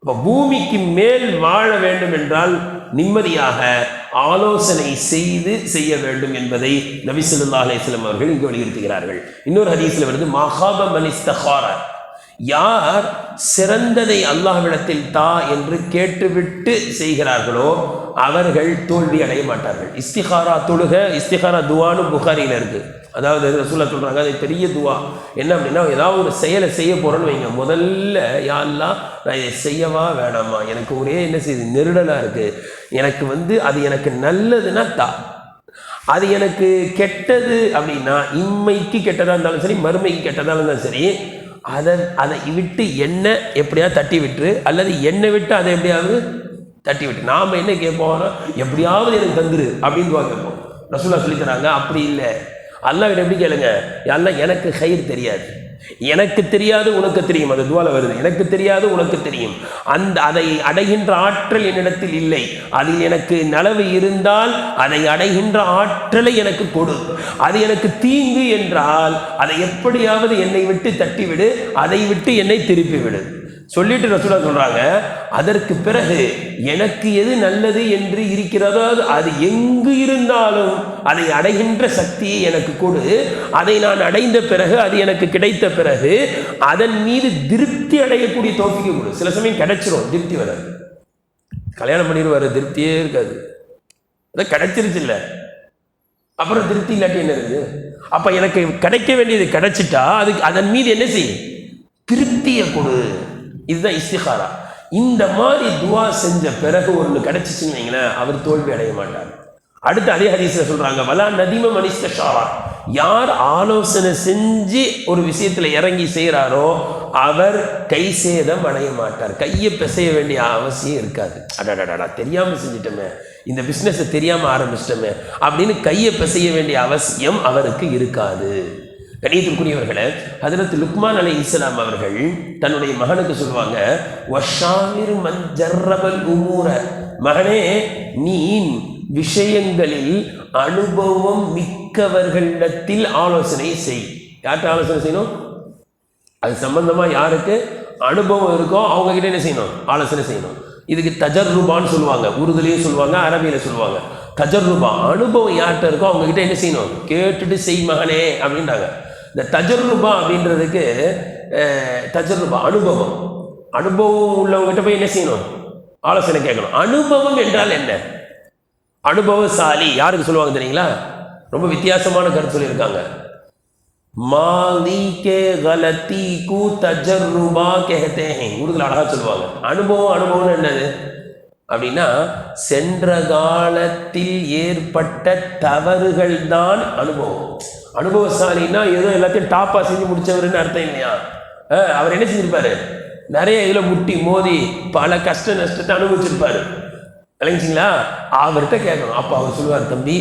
இப்போ பூமிக்கு மேல் வாழ வேண்டும் என்றால் நிம்மதியாக ஆலோசனை செய்ய வேண்டும் என்பதை நபி ஸல்லல்லாஹு அலைஹி வஸல்லம் அவர்கள் இங்கு வலியுறுத்துகிறார்கள். இன்னொரு ஹதீஸ்ல வருது, மகாப மனிஸ்தகார, யார் சிறந்ததை அல்லாஹ்விடத்தில் தா என்று கேட்டுவிட்டு செய்கிறார்களோ அவர்கள் தோல்வி அடைய மாட்டார்கள். இஸ்திகாரா தொழுக, இஸ்திகாரா துவான்னு புகாரியில் இருக்கு. அதாவது ரசூலுல்லாஹ் சொல்றாங்க, அது பெரிய துவா. என்ன அப்படின்னா, ஏதாவது ஒரு செயலை செய்ய போறோன்னு வைங்க, முதல்ல யா அல்லாஹ் நான் இதை செய்யவா வேணாமா, எனக்கு ஒரே என்ன செய்யுது நெருடலா இருக்கு, எனக்கு அது எனக்கு நல்லதுன்னா தா, அது எனக்கு கெட்டது அப்படின்னா இம்மைக்கு கெட்டதாக இருந்தாலும் சரி மறுமைக்கு கெட்டதாக இருந்தாலும் சரி அதை விட்டு என்ன எப்படியாவது தட்டி விட்டு, அல்லது என்னை விட்டு அதை எப்படியாவது தட்டி விட்டு. நாம் என்ன கேட்போம், எப்படியாவது எனக்கு தந்துரு அப்படின்னு கேட்போம். ரசூலுல்லாஹ் சொல்லி தராங்க, அப்படி இல்லை. அல்லாஹ்விட எப்படி கேளுங்க, அல்லாஹ் எனக்கு கயிறு தெரியாது, எனக்கு தெரியாது உனக்கு தெரியும். அது துவால வருது, எனக்கு தெரியாது உனக்கு தெரியும். அதை அடைகின்ற ஆற்றல் என்னிடத்தில் இல்லை, அதில் எனக்கு நலவு இருந்தால் அதை அடைகின்ற ஆற்றலை எனக்கு கொடு. அது எனக்கு தீங்கு என்றால் அதை எப்படியாவது என்னை விட்டு தட்டிவிடு, அதை விட்டு என்னை திருப்பி விடு சொல்லிட்டு ரசூலுல்லாஹ் சொல்றாங்க, அதற்கு பிறகு எனக்கு எது நல்லது என்று இருக்கிறதோ அது எங்கு இருந்தாலும் அதை அடைகின்ற சக்தியை எனக்கு கொடு. அதை நான் அடைந்த பிறகு, அது எனக்கு கிடைத்த பிறகு அதன் மீது திருப்தி அடையக்கூடிய தௌஃபீக் கொடு. சில சமயம் கிடைச்சிரும், திருப்தி வராது. கல்யாணம் பண்ணிடுவாரு, திருப்தியே இருக்காது. அது கிடைச்சிருச்சு இல்லை, அப்புறம் திருப்தி இல்லாட்டி என்ன இருக்குது? அப்ப எனக்கு கிடைக்க வேண்டியது கிடைச்சிட்டா அதுக்கு அதன் மீது என்ன செய்யும், திருப்தியை கொடு. இதுதான் இஸ்திகாரா. இந்த மாதிரி துவா செஞ்ச பிறகு ஒன்று கிடைச்சிச்சுன்னு வைங்களேன், அவர் தோல்வி அடைய மாட்டார். அடுத்து அதே ஹதீஸ்ல சொல்றாங்க, வலா நதிம மனிஸ்தஷாரா, யார் ஆலோசனை செஞ்சு ஒரு விஷயத்துல இறங்கி செய்கிறாரோ அவர் கை சேதம் அடைய மாட்டார். கையை பிசைய வேண்டிய அவசியம் இருக்காது. அடடடா தெரியாம செஞ்சிட்டோமே, இந்த பிஸ்னஸை தெரியாம ஆரம்பிச்சிட்டோமே அப்படின்னு கையை பிசைய வேண்டிய அவசியம் அவருக்கு இருக்காது. கணியத்திற்குரியவர்களே, ஹஜ்ரத் லுக்மான் அலைஹிஸ்ஸலாம் அவர்கள் தன்னுடைய மகனுக்கு சொல்லுவாங்க, வஷாவிர் மன் ஜர்ரபல் உமூர, மகனே நீ விஷயங்களில் அனுபவம் மிக்கவர்களிடத்தில் ஆலோசனை செய். யார்கிட்ட ஆலோசனை செய்யணும்? அது சம்பந்தமா யாருக்கு அனுபவம் இருக்கோ அவங்க கிட்ட என்ன செய்யணும், ஆலோசனை செய்யணும். இதுக்கு தஜர்ருபான்னு சொல்லுவாங்க, உருதுலையும் சொல்லுவாங்க, அரபியில சொல்லுவாங்க. தஜர்ருபா, அனுபவம் யார்கிட்ட இருக்கோ அவங்க கிட்ட என்ன செய்யணும், கேட்டுட்டு செய் மகனே அப்படின்றாங்க. இந்த தஜர்ருபா அப்படின்றதுக்கு தஜர்ருபா அனுபவம், அனுபவம் உள்ளவங்ககிட்ட போய் என்ன செய்யணும், ஆலோசனை கேட்கணும். அனுபவம் என்றால் என்ன? அனுபவசாலி யாருக்கு சொல்லுவாங்க தெரியுங்களா? ரொம்ப வித்தியாசமான கருத்து சொல்லியிருக்காங்க. மாலி கே கலத்தி கு தஜர்ருபா கேஹதே ஹை, உருதுல அழகா சொல்லுவாங்க. அனுபவம் என்னது அப்படின்னா, சென்ற காலத்தில் ஏற்பட்ட தவறுகள் தான் அனுபவம். அனுபவசாலின்னா ஏதோ எல்லாத்தையும் டாப்பா செஞ்சு முடிச்சவருன்னு அர்த்தம் இல்லையா. அவர் என்ன செஞ்சிருப்பாரு, நிறைய இதில் முட்டி மோதி பல கஷ்ட நஷ்டத்தை அனுபவிச்சிருப்பாரு, விளங்கிச்சிங்களா? அவர்கிட்ட கேட்கணும். அப்போ அவர் சொல்லுவார், தம்பி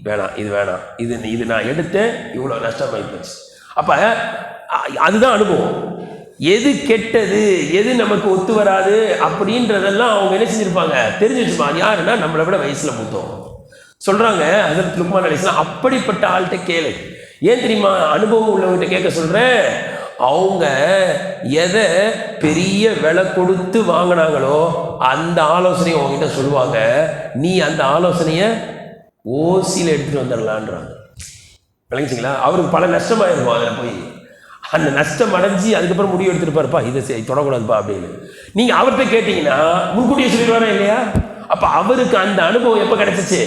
வேணாம், இது வேணாம், இது நான் எடுத்தேன், இவ்வளோ நஷ்டமாகி போச்சு. அப்போ அதுதான் அனுபவம். எது கெட்டது, எது நமக்கு ஒத்து வராது அப்படின்றதெல்லாம் அவங்க என்ன செஞ்சிருப்பாங்க, தெரிஞ்சு வச்சுப்பாங்க. யாருன்னா நம்மளை விட வயசுல மூத்தோம். சொல்றாங்க ஹஜ்ரத் லுக்மான் அலைஹிஸ்ஸலாம், அப்படிப்பட்ட ஆள்கிட்ட கேளு. ஏன் தெரியுமா அனுபவம் உள்ளவங்கிட்ட கேட்க சொல்றேன்? அவங்க எதை பெரிய விலை கொடுத்து வாங்கினாங்களோ அந்த ஆலோசனையை அவங்ககிட்ட சொல்லுவாங்க. நீ அந்த ஆலோசனையை ஓசியில் எடுத்துட்டு வந்துடலான்றாங்க. விளங்கிச்சிங்களா? அவருக்கு பல நஷ்டமாயிருக்கும். அதில் போய் அந்த நஷ்டம் அடைஞ்சி அதுக்கப்புறம் முடிவு எடுத்துருப்பாருப்பா, இதை தொடக்கூடாதுப்பா அப்படின்னு. நீங்க அவர்கிட்ட கேட்டீங்கன்னா முன்கூட்டியே சொல்லிடுவாரா இல்லையா? அப்ப அவருக்கு அந்த அனுபவம் எப்ப கிடைச்சிச்சு?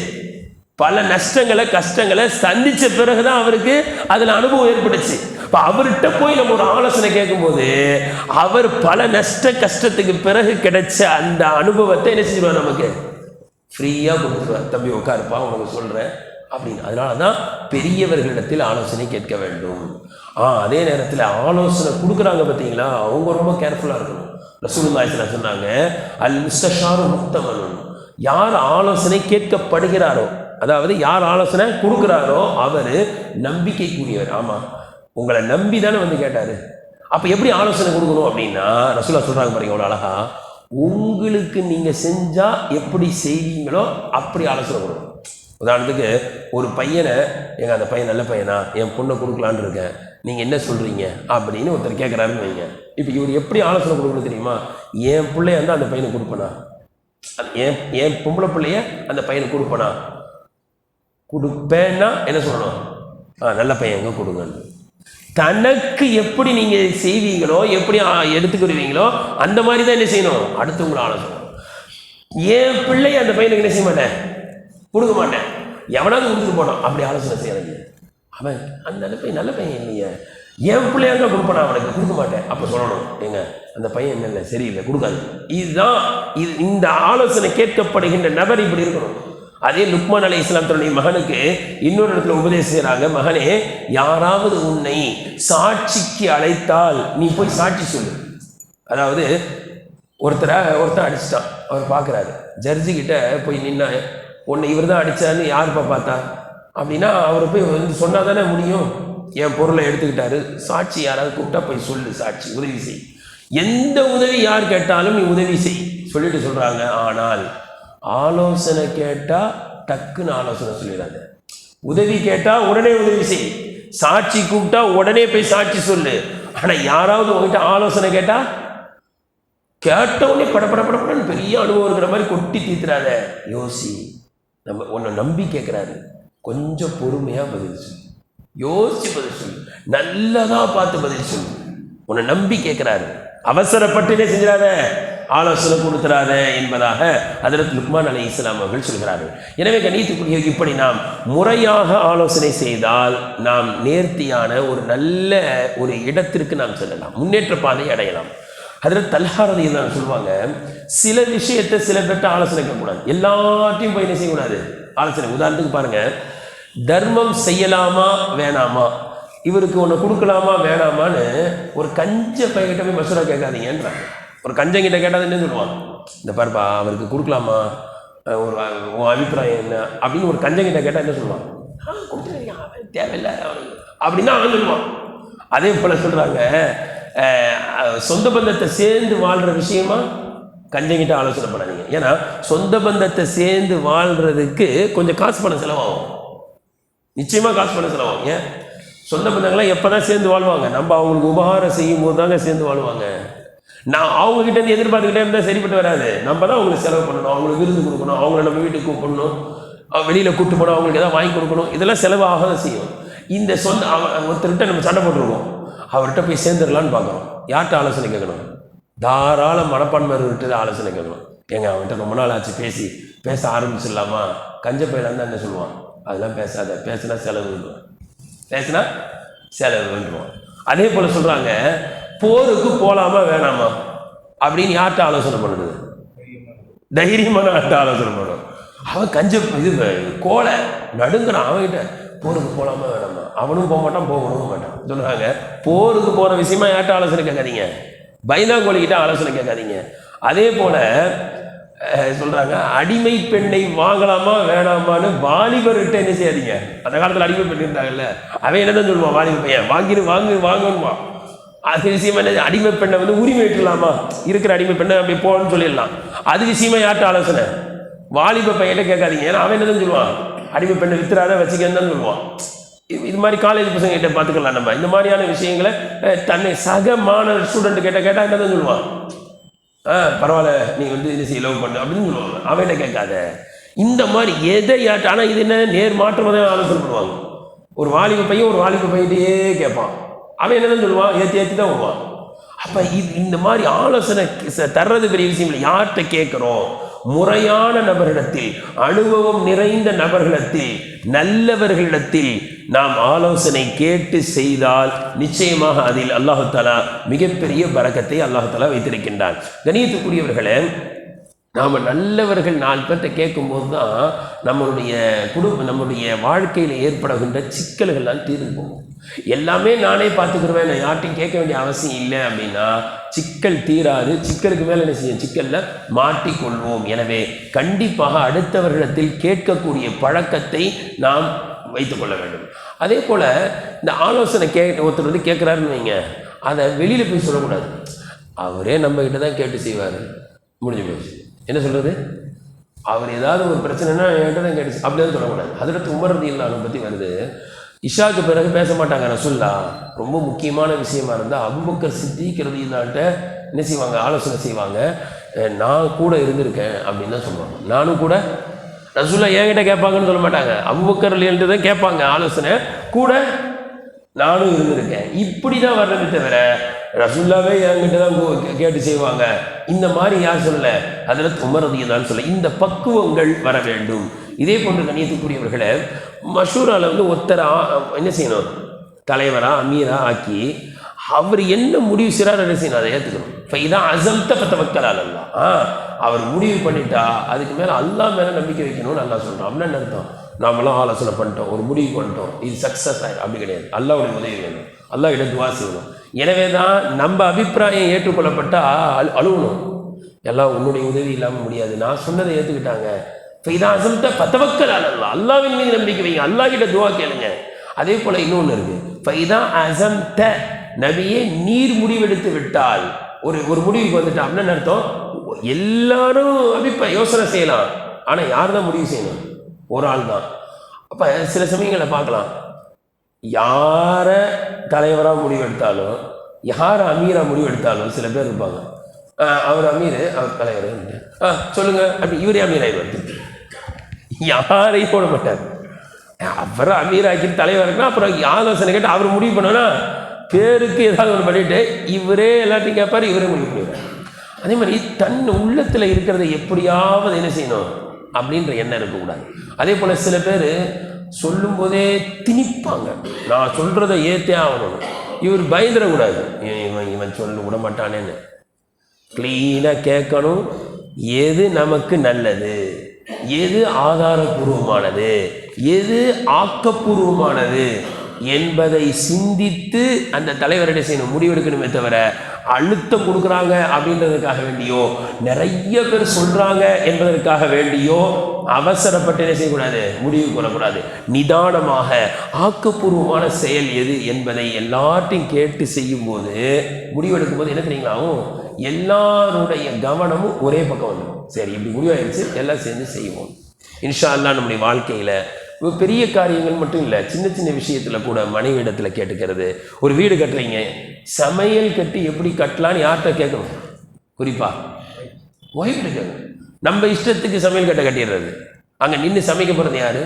பல நஷ்டங்களை கஷ்டங்களை சந்திச்ச பிறகுதான் அவருக்கு அதுல அனுபவம் ஏற்பட்டுச்சு. இப்ப அவர்கிட்ட போய் நம்ம ஒரு ஆலோசனை கேட்கும்போது அவர் பல நஷ்ட கஷ்டத்துக்கு பிறகு கிடைச்ச அந்த அனுபவத்தை என்ன செஞ்சிருவார், நமக்கு ஃப்ரீயா கொடுத்துருவார். தம்பி உட்காருப்பா, உனக்கு சொல்றேன் அப்படின்னு. அதனாலதான் பெரியவர்களிடத்தில் ஆலோசனை கேட்க வேண்டும். அதே நேரத்தில் ஆலோசனை கொடுக்குறாங்க பார்த்தீங்களா, அவங்க ரொம்ப கேர்ஃபுல்லா இருக்கணும். ரசூலுல்லாஹி சொன்னாங்க, அல் முஸ்தஷாரு முக்தமனுன், யார் ஆலோசனை கேட்கப்படுகிறாரோ அதாவது யார் ஆலோசனை கொடுக்குறாரோ அவர் நம்பிக்கைக்குரியவர். ஆமாம், உங்களை நம்பி தானே வந்து கேட்டார். அப்போ எப்படி ஆலோசனை கொடுக்கணும் அப்படின்னா ரசூலுல்லாஹ் சொல்கிறாங்க பாருங்க எவ்வளோ அழகா, உங்களுக்கு நீங்கள் செஞ்சால் எப்படி செய்வீங்களோ அப்படி ஆலோசனை கொடுக்கணும். உதாரணத்துக்கு ஒரு பையனை, எங்கள் அந்த பையன் நல்ல பையனா, என் பொண்ணை கொடுக்கலான்னு இருக்கேன், நீங்கள் என்ன சொல்கிறீங்க அப்படின்னு ஒருத்தர் கேட்குறாருன்னு வைங்க. இப்போ இவர் எப்படி ஆலோசனை கொடுக்கணும் தெரியுமா? என் பிள்ளைய வந்து அந்த பையனை கொடுப்பனா, என் பொம்பளை பிள்ளைய அந்த பையனுக்கு கொடுப்பனா, கொடுப்பேன்னா என்ன சொல்லணும்? நல்ல பையன் எங்கே கொடுங்கன்னு. தனக்கு எப்படி நீங்கள் செய்வீங்களோ, எப்படி எடுத்துக்கிடுவீங்களோ அந்த மாதிரி தான் என்ன செய்யணும், அடுத்தவங்களை ஆலோசனை. என் பிள்ளைய அந்த பையனுக்கு என்ன செய்ய மாட்டேன், கொடுக்க மாட்டேன், எவனாவது கொடுத்துட்டு போனோம் அப்படி ஆலோசனை செய்யறீங்க. அவன் அந்த நல்ல பையன் இல்லையே, என் பிள்ளையாங்க கொடுப்பேன், அவனுக்கு கொடுக்க மாட்டேன். அப்போ சொல்லணும், ஏங்க அந்த பையன் என்ன இல்லை, சரியில்லை, கொடுக்காது. இதுதான் இந்த ஆலோசனை கேட்கப்படுகின்ற நபர் இப்படி இருக்கணும். அதே லுக்மான் அலைஹிஸ்ஸலாம் தன்னுடைய மகனுக்கு இன்னொரு இடத்துல உபதேசம் செய்கிறாங்க, மகனே யாராவது உன்னை சாட்சிக்கு அழைத்தால் நீ போய் சாட்சி சொல்லு. அதாவது ஒருத்தர் அடிச்சிட்டான், அவர் பார்க்குறாரு, ஜட்ஜி கிட்ட போய் நின்னா, உன்னை இவர் தான் அடித்தாருன்னு யாருப்பா பார்த்தா அப்படின்னா அவர் போய் வந்து சொன்னால் தானே முடியும். என் பொருளை எடுத்துக்கிட்டாரு, சாட்சி யாராவது கூப்பிட்டா போய் சொல்லு, சாட்சி உதவி செய், எந்த உதவி யார் கேட்டாலும் நீ உதவி செய் சொல்லிட்டு சொல்கிறாங்க. ஆனால் ஆலோசனை கேட்டால் டக்குன்னு ஆலோசனை சொல்லிடாது, உதவி கேட்டால் உடனே உதவி செய், சாட்சி கூப்பிட்டா உடனே போய் சாட்சி சொல்லு. ஆனால் யாராவது உங்ககிட்ட ஆலோசனை கேட்டால் கேட்டவுடனே படப்படன்னு பெரிய அனுபவம் இருக்கிற மாதிரி கொட்டி தீத்துறாத, யோசி. நம்ம உன்னை நம்பி கேட்குறாரு, கொஞ்சம் பொறுமையாக பதில் சொல்லு, யோசிச்சு பதில் சொல்லு, நல்லதாக பார்த்து பதில் சொல்லு. உன்னை நம்பி கேட்குறாரு, அவசரப்பட்டுனே செஞ்சிடாத, ஆலோசனை கொடுத்துறாத என்பதாக ஹஜ்ரத் லுக்மான் அலைஹிஸ்ஸலாம் அவர்கள் சொல்கிறார்கள். எனவே கணியத்துக்குரிய இப்படி நாம் முறையாக ஆலோசனை செய்தால் நாம் நேர்த்தியான ஒரு நல்ல ஒரு இடத்திற்கு நாம் செல்லலாம், முன்னேற்ற பாதை அடையலாம். ஹஜ்ரத் தல்ஹா ரலியல்லாஹு அன்ஹு சொல்லுவாங்க, சில விஷயத்தை சில பேர்ட்ட ஆலோசனை கேட்கக்கூடாது, எல்லாத்தையும் போய் என்ன செய்யக்கூடாது ஆலோசனை. உதாரணத்துக்கு பாருங்க, தர்மம் செய்யலாமா வேணாமா, இவருக்கு ஒன்று கொடுக்கலாமா வேணாமான்னு ஒரு கஞ்ச பையன்கிட்ட போய் மசூரா கேட்காதீங்கன்றாங்க. ஒரு கஞ்சங்கிட்ட கேட்டால் என்ன சொல்லுவான், இந்த பாருப்பா அவருக்கு கொடுக்கலாமா, ஒரு உன் அபிப்பிராயம் என்ன அப்படின்னு ஒரு கஞ்சங்கிட்ட கேட்டால் என்ன சொல்லுவான், தேவையில்லை அப்படின்னா அவன் சொல்லுவான். அதே போல் சொல்கிறாங்க, சொந்த பந்தத்தை சேர்ந்து வாழ்கிற விஷயமா கஞ்சங்கிட்ட ஆலோசனை பண்ணாதீங்க. ஏன்னா சொந்த பந்தத்தை சேர்ந்து வாழ்கிறதுக்கு கொஞ்சம் காசு பணம் செலவாகும், நிச்சயமாக காசு பணம் செலவாகும். ஏன் சொந்த பந்தங்கள்லாம் எப்போ தான் சேர்ந்து வாழ்வாங்க, நம்ம அவங்களுக்கு உபகாரம் செய்யும் போது தாங்க சேர்ந்து வாழ்வாங்க. நான் அவங்ககிட்ட இருந்து எதிர்பார்த்துக்கிட்டே இருந்தால் சரிப்பட்டு வராது. நம்ம தான் அவங்களுக்கு செலவு பண்ணணும், அவங்களுக்கு விருந்து கொடுக்கணும், அவங்கள நம்ம வீட்டுக்கு கூப்பிடணும், வெளியில் கூப்பிட்டு போனோம், அவங்களுக்கு எதாவது வாங்கி கொடுக்கணும், இதெல்லாம் செலவாக தான் செய்யும். இந்த சொந்த ஒருத்தர்கிட்ட நம்ம சண்டை போட்டுருக்கோம், அவர்கிட்ட போய் சேர்ந்துடலான்னு பார்க்குறோம், யார்கிட்ட ஆலோசனை கேட்கணும், தாராள மனப்பான்மையிட்ட ஆலோசனை கேட்கணும். ஏங்க அவன்கிட்ட ரொம்ப நாள் ஆச்சு பேச ஆரம்பிச்சிடலாமா, கஞ்ச பையலான்னு தான் என்ன சொல்லுவான், அதெல்லாம் பேசாத, பேசுனா செலவுன்றுவான். அதே போல் சொல்கிறாங்க, போருக்கு போகலாமா வேணாமா அப்படின்னு யார்கிட்ட ஆலோசனை பண்ணுறது, தைரியமான ஆள்கிட்ட ஆலோசனை பண்ணணும். அவன் கஞ்ச கோலை நடுங்கிறான், அவன்கிட்ட போருக்கு போகலாமா வேணாமா, அவனும் போக மாட்டான், போகணும் மாட்டான். சொல்கிறாங்க, போருக்கு போகிற விஷயமா யார்கிட்ட ஆலோசனை கேட்காதீங்க, பைனாங்கோலிக்கிட்ட ஆலோசனை கேட்காதீங்க. அதே போல் சொல்கிறாங்க, அடிமை பெண்ணை வாங்கலாமா வேணாமான்னு வாலிபர்கிட்ட என்ன செய்யாதீங்க. அந்த காலத்தில் அடிமை பெண் இருந்தாங்கல்ல, அவன் என்ன தான் சொல்லுவான், வாலிப பையன் வாங்கணுமா, அது விஷயமா என்ன, அடிமை பெண்ணை வந்து உரிமை விட்டுலாமா, இருக்கிற அடிமை பெண்ணை அப்படி போகணும்னு சொல்லிடலாம். அது விஷயமா யார்கிட்ட ஆலோசனை, வாலிப பையன்கிட்ட கேட்காதீங்க. ஏன்னா அவன் என்ன தான் சொல்லுவான், அடிமை பெண்ணை வித்துறாத வச்சுக்கன்னு தான் சொல்லுவான். இது மாதிரி காலேஜ் பசங்க கிட்ட பார்த்துக்கலாம். நம்ம இந்த மாதிரியான விஷயங்களை தன்னை சக மாணவர் ஸ்டூடெண்ட் கேட்டால் என்ன தான் சொல்லுவான், பரவாயில்ல நீ வந்து இது செய்ய லவ் பண்ணு அப்படின்னு சொல்லுவாங்க. அவன்கிட்ட கேட்காத. இந்த மாதிரி எதை யாட்ட, ஆனால் இது என்ன நேர் மாற்றமாக தான் ஆலோசனை பண்ணுவாங்க. ஒரு வாலிப பையன்கிட்டயே கேட்பான், அவன் என்னதான் சொல்லுவான், ஏற்றி தான் வருவான். அப்போ இந்த மாதிரி ஆலோசனை தர்றது பெரிய விஷயம் இல்லை. யார்கிட்ட கேட்குறோம், முறையான நபர்களிடத்தில், அனுபவம் நிறைந்த நபர்களிடத்தில், நல்லவர்களிடத்தில் நாம் ஆலோசனை கேட்டு செய்தால் நிச்சயமாக அதில் அல்லாஹு தஆலா மிகப்பெரிய பரக்கத்தை அல்லாஹு தஆலா வைத்திருக்கின்றான். கணியத்துக்குரியவர்களே, நாம் நல்லவர்கள் 4 பேர்கிட்ட கேட்கும்போது தான் நம்மளுடைய வாழ்க்கையில் ஏற்படுகின்ற சிக்கல்கள்லாம் தீர்ந்து போகும். எல்லாமே நானே பார்த்துக்கிடுவேன், நான் யார்ட்டையும் கேட்க வேண்டிய அவசியம் இல்லை அப்படின்னா சிக்கல் தீராது. சிக்கலுக்கு மேலே என்ன செய்யும், சிக்கலில் மாட்டிக்கொள்வோம். எனவே கண்டிப்பாக அடுத்தவர்களிடத்தில் கேட்கக்கூடிய பழக்கத்தை நாம் வைத்துக்கொள்ள வேண்டும். அதே போல் இந்த ஆலோசனை ஒருத்தர் வந்து கேட்குறாருன்னு வைங்க, அதை வெளியில் போய் சொல்லக்கூடாது. அவரே நம்மக்கிட்ட தான் கேட்டு செய்வார், முடிஞ்சு போச்சு. என்ன சொல்கிறது, அவர் ஏதாவது ஒரு பிரச்சனைனா என்கிட்ட தான் கேட்டு அப்படி தான் சொல்லக்கூடாது. அதில் உமர் ரலியல்லாஹு அன்ஹு பற்றி வருது, இஷாவுக்கு பிறகு பேச மாட்டாங்க ரசூல்லா. ரொம்ப முக்கியமான விஷயமா இருந்தால் அபூபக்கர் சித்திக் ரலியல்லாஹு என்ன செய்வாங்க, ஆலோசனை செய்வாங்க. நான் கூட இருந்திருக்கேன் அப்படின்னு தான் சொல்லுவாங்க. நானும் கூட, ரசூல்லா என்கிட்ட கேட்பாங்கன்னு சொல்ல மாட்டாங்க, அபூபக்கர் ரலியல்லாஹு தான் கேட்பாங்க ஆலோசனை, கூட நானும் இருந்திருக்கேன். இப்படி தான் வர்றதை தவிர ரசூல்லாவே என்கிட்ட தான் கேட்டு செய்வாங்க இந்த மாதிரி யார் சொல்ல, அதில் உமர் ரலியல்லாஹு சொல்ல. இந்த பக்குவங்கள் வர வேண்டும். இதே போன்று கண்ணியத்துக்குரியவர்களை மஷூராவில் வந்து ஒருத்தர் என்ன செய்யணும், தலைவராக அமீராக ஆக்கி அவர் என்ன முடிவு செய்கிறார் என்ன செய்யணும், அதை ஏற்றுக்கணும். இப்போ இதான் அசம்த பத்தவக்கல் அலல்லாஹ். அவர் முடிவு பண்ணிட்டா அதுக்கு மேலே அல்லாஹ் மேலே நம்பிக்கை வைக்கணும்னு அல்லாஹ் சொல்கிறோம். அப்படின்னு அர்த்தம், நாமெல்லாம் ஆலோசனை பண்ணிட்டோம், ஒரு முடிவு பண்ணிட்டோம், இது சக்ஸஸ் ஆகிடும் அப்படி கிடையாது. அல்லாஹ்வுடைய உதவி வேணும், அல்லாஹ் கிட்ட துவா செய்யணும். எனவே தான் நம்ம அபிப்பிராயம் ஏற்றுக்கொள்ளப்பட்டால் அழுகணும், எல்லாம் உன்னுடைய உதவி இல்லாமல் முடியாது, நான் சொன்னதை ஏற்றுக்கிட்டாங்க. இப்போ இதான் அசம்த பத்தவக்கல் அலல்லாஹ், அல்லாஹ்வின் மீது நம்பிக்கை வைங்க, அல்லாஹ் கிட்ட துவா கேளுங்க. அதே போல் இன்னொன்று இருக்குது, இப்போ இதான் அசம்த நபியே நீர் முடிவெடுத்து விட்டால், ஒரு முடிவுக்கு வந்துட்டா அப்படின்னு அர்த்தம், எல்லாரும் யோசனை செய்யலாம், ஆனால் யார் தான் முடிவு செய்யணும், ஒரு ஆள் தான். அப்போ சில சமயங்களில் பார்க்கலாம், யாரை தலைவராக முடிவெடுத்தாலும் யார் அமீராக முடிவெடுத்தாலும் சில பேர் இருப்பாங்க, அவர் அமீர் அவர் தலைவர் சொல்லுங்க அப்படி இவரே அமீராக யாரையும் போட மாட்டார். அப்புறம் அமீராக்கி தலைவர்னா அப்புறம் ஆலோசனை கேட்டு அவர் முடிவு பண்ணோன்னா பேருக்கு ஏதாவது ஒன்று பண்ணிட்டு இவரே எல்லாத்தையும் கேட்பார், இவரே முடிவு பண்ணிடுவார். அதே மாதிரி தன் உள்ளத்தில் இருக்கிறத எப்படியாவது என்ன செய்யணும் அப்படின்ற எண்ணம் இருக்கக்கூடாது. அதே போல் சில பேர் சொல்லும் போதே திணிப்பாங்க, நான் சொல்கிறத ஏற்றே ஆகணும், இவர் பயந்துடக்கூடாது, இவன் சொல்ல விட மாட்டானேன்னு. க்ளீனாக கேட்கணும், எது நமக்கு நல்லது, எது ஆதாரபூர்வமானது, எது ஆக்கப்பூர்வமானது என்பதை சிந்தித்து அந்த தலைவரிடம் செய்யணும், முடிவெடுக்கணுமே தவிர அழுத்தம் கொடுக்குறாங்க அப்படின்றதுக்காக வேண்டியோ நிறைய பேர் சொல்கிறாங்க என்பதற்காக வேண்டியோ அவசரப்பட்டு என்ன செய்யக்கூடாது, முடிவு கொள்ளக்கூடாது. நிதானமாக ஆக்கப்பூர்வமான செயல் எது என்பதை எல்லாத்தையும் கேட்டு செய்யும்போது முடிவெடுக்கும் போது என்ன தெரியுங்களாவும், எல்லாருடைய கவனமும் ஒரே பக்கம் வந்துடும். சரி இப்படி முடிவாயிடுச்சு, எல்லாம் சேர்ந்து செய்வோம். இன்ஷா அல்லாஹ் நம்முடைய வாழ்க்கையில் பெரிய காரியங்கள் மட்டும் இல்லை, சின்ன சின்ன விஷயத்தில் கூட மனைவி இடத்துல கேட்டுக்கிறது. ஒரு வீடு கட்டுறீங்க, சமையல் கட்டி எப்படி கட்டலான்னு யார்கிட்ட கேட்கணும், குறிப்பாக ஒய்ஃப்கிட்ட கேட்கணும். நம்ம இஷ்டத்துக்கு சமையல் கட்டை கட்டிடுறது, அங்கே நின்று சமைக்க போகிறது யார்,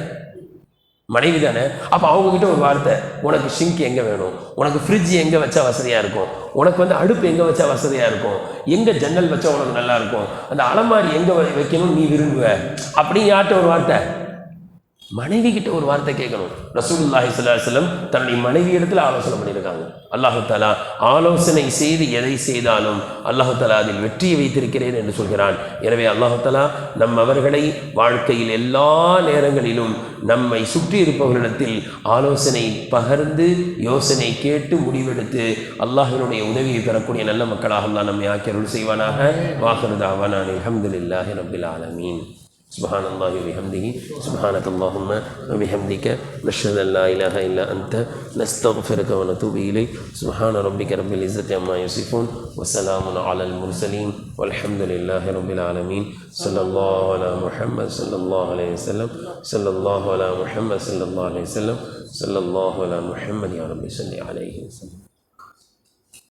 மனைவி தானே. அப்போ அவங்கக்கிட்ட ஒரு வார்த்தை, உனக்கு ஷிங்க் எங்கே வேணும், உனக்கு ஃப்ரிட்ஜ் எங்கே வச்சா வசதியாக இருக்கும், உனக்கு வந்து அடுப்பு எங்கே வச்சா வசதியாக இருக்கும், எங்கே ஜன்னல் வச்சா உனக்கு நல்லா இருக்கும், அந்த அலமாரி எங்கே வைக்கணும் நீ விரும்புவ அப்படின்னு யார்கிட்ட ஒரு வார்த்தை, மனைவி கிட்ட ஒரு வார்த்தை கேட்கணும். ரசூலுல்லாஹி ஸல்லல்லாஹு அலைஹி வஸல்லம் தன்னுடைய மனைவி இடத்துல ஆலோசனை பண்ணியிருக்காங்க. அல்லாஹு தஆலா ஆலோசனை செய்து எதை செய்தாலும் அல்லாஹு தஆலா அதில் வெற்றியை வைத்திருக்கிறேன் என்று சொல்கிறான். எனவே அல்லாஹு தஆலா அவர்களை வாழ்க்கையில் எல்லா நேரங்களிலும் நம்மை சுற்றி இருப்பவர்களிடத்தில் ஆலோசனை பகிர்ந்து யோசனை கேட்டு முடிவெடுத்து அல்லாஹ்வினுடைய உதவியை பெறக்கூடிய நல்ல மக்களாக அல்லாஹ் நம்மை ஆக்கி அருள் செய்வானாக. வாஹிரு தஅவானா அல்ஹம்துலில்லாஹி ரப்பில் ஆலமீன். سبحان الله وبحمده سبحانك اللهم وبحمدك نشهد أن لا إله إلا أنت نستغفرك ونتوب إليك. سبحان ربك رب العزة عما يصفون وسلام على المرسلين والحمد لله رب العالمين. صلى الله على محمد صلى الله عليه وسلم صلى الله على محمد صلى الله عليه وسلم صلى الله على محمد يا رب صل عليه وسلم.